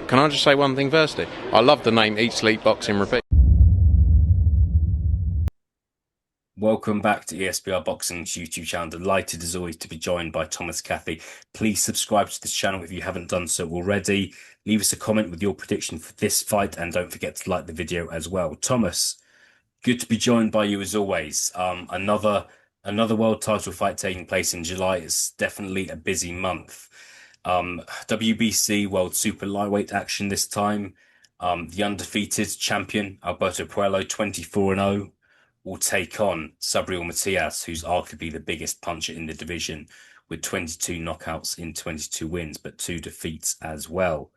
can I just say one thing firstly? I love the name Eat Sleep Boxing Repeat. Welcome back to ESBR Boxing's YouTube channel. Delighted as always to be joined by Thomas Cathy. Please subscribe to this channel if you haven't done so already. Leave us a comment with your prediction for this fight and don't forget to like the video as well. Thomas, good to be joined by you as always. Another world title fight taking place in July. It's definitely a busy month. WBC World Super Lightweight action this time. The undefeated champion Alberto Puello, 24-0. Will take on Subriel Matias, who's arguably the biggest puncher in the division, with 22 knockouts in 22 wins, but 2 defeats as well.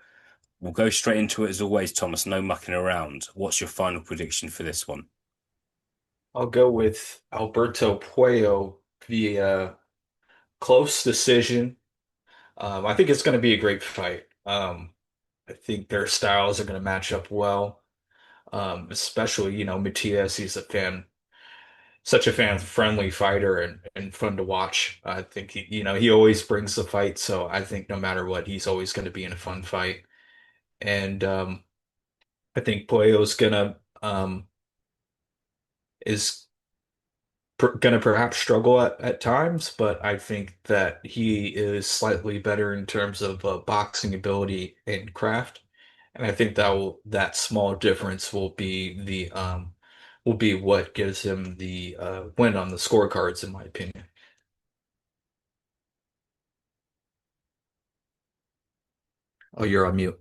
We'll go straight into it as always, Thomas. No mucking around. What's your final prediction for this one? I'll go with Alberto Puello via close decision. I think it's going to be a great fight. I think their styles are going to match up well. Especially, Matias, he's such a fan-friendly fighter and fun to watch. I think he always brings the fight, so I think no matter what, he's always going to be in a fun fight. And I think Puello's is going to perhaps struggle at times, but I think that he is slightly better in terms of boxing ability and craft. And I think that small difference will be what gives him the win on the scorecards, in my opinion. Oh, you're on mute.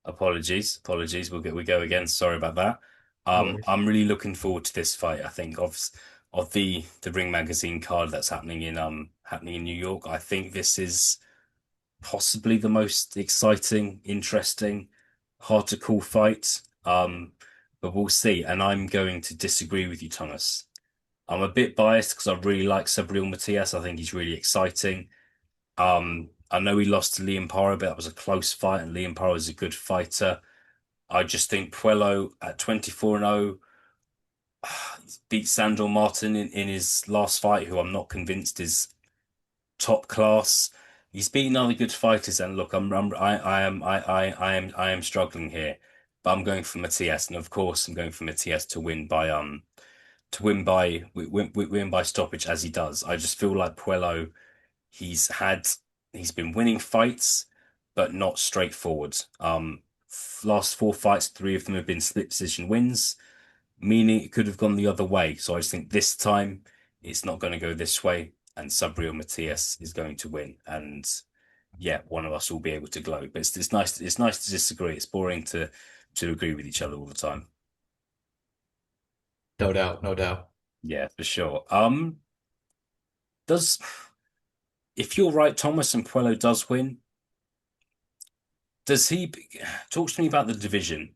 Apologies. We go again. Sorry about that. No worries. I'm really looking forward to this fight. I think of the Ring Magazine card that's happening in New York. I think this is possibly the most exciting, interesting, hard to call fight. But we'll see. And I'm going to disagree with you, Thomas. I'm a bit biased because I really like Subriel Matias. I think he's really exciting. I know he lost to Liam Parra, but that was a close fight, and Liam Parra is a good fighter. I just think Puello at 24-0 beat Sandor Martin in his last fight, who I'm not convinced is top class. He's beaten other good fighters, and look, I am struggling here, but I'm going for Matias, and of course, I'm going for Matias to win win by stoppage as he does. I just feel like Puello, he's had he's been winning fights, but not straightforward. Last 4 fights, 3 of them have been split decision wins, meaning it could have gone the other way. So I just think this time it's not going to go this way, and Subriel Matias is going to win. And yeah, one of us will be able to glow. But it's nice. It's nice to disagree. It's boring to agree with each other all the time. No doubt, no doubt. Yeah, for sure. Does if you're right, Thomas, and Puello does win, does he talk to me about the division?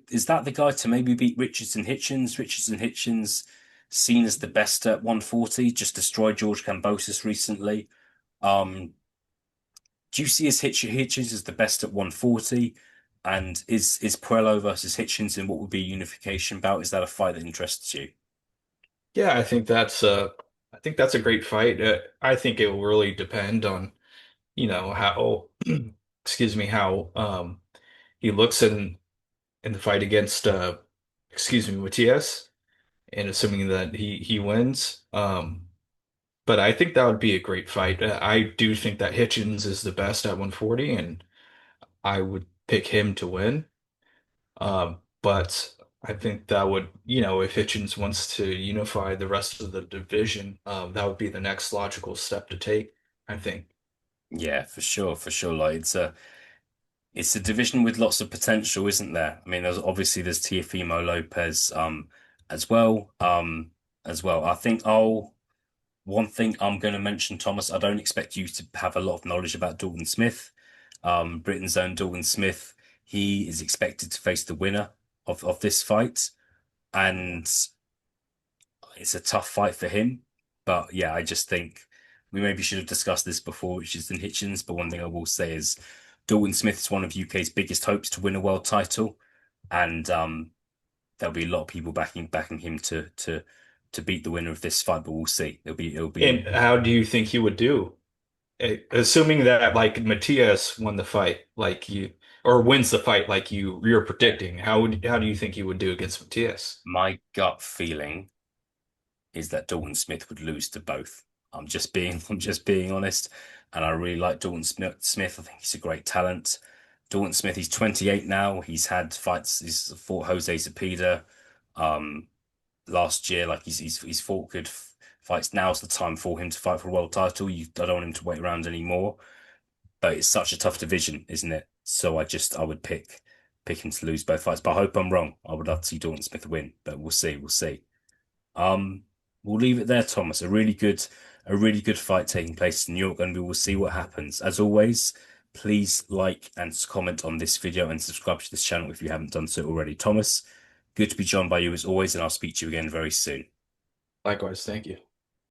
Is that the guy to maybe beat Richardson Hitchens? Richardson Hitchens seen as the best at 140, just destroyed George Kambosos recently. Um, do you see Hitchens as the best at 140? And is Puello versus Hitchens in what would be a unification bout? Is that a fight that interests you? Yeah, I think that's a great fight. I think it will really depend on, how excuse me, how he looks in the fight against excuse me, Matias, and assuming that he wins. But I think that would be a great fight. I do think that Hitchens is the best at 140, and I would pick him to win. But I think that would, if Hitchens wants to unify the rest of the division, that would be the next logical step to take, I think. Yeah, for sure. Like it's a division with lots of potential, isn't there? I mean, there's Teofimo Lopez as well. I think one thing I'm going to mention, Thomas. I don't expect you to have a lot of knowledge about Dalton Smith, Britain's own Dalton Smith. He is expected to face the winner of this fight, and it's a tough fight for him. But yeah, I just think we maybe should have discussed this before, which is than Hitchens. But one thing I will say is Dalton Smith is one of UK's biggest hopes to win a world title, and there'll be a lot of people backing him to beat the winner of this fight. But we'll see. It'll be And how do you think he would do? Assuming that like Matias won the fight, like you, or wins the fight, like you're predicting, how do you think you would do against Matias? My gut feeling is that Dalton Smith would lose to both. I'm just being honest, and I really like Dalton Smith. I think he's a great talent. Dalton Smith, he's 28 now. He's had fights. He's fought Jose Zepeda last year. Like he's fought good fights. Now's the time for him to fight for a world title. I don't want him to wait around anymore. But it's such a tough division, isn't it? So I would pick him to lose both fights. But I hope I'm wrong. I would love to see Dalton Smith win, but we'll see. We'll see. Um, we'll leave it there, Thomas. A really good fight taking place in New York, and we will see what happens. As always, please like and comment on this video and subscribe to this channel if you haven't done so already. Thomas, good to be joined by you as always, and I'll speak to you again very soon. Likewise, thank you.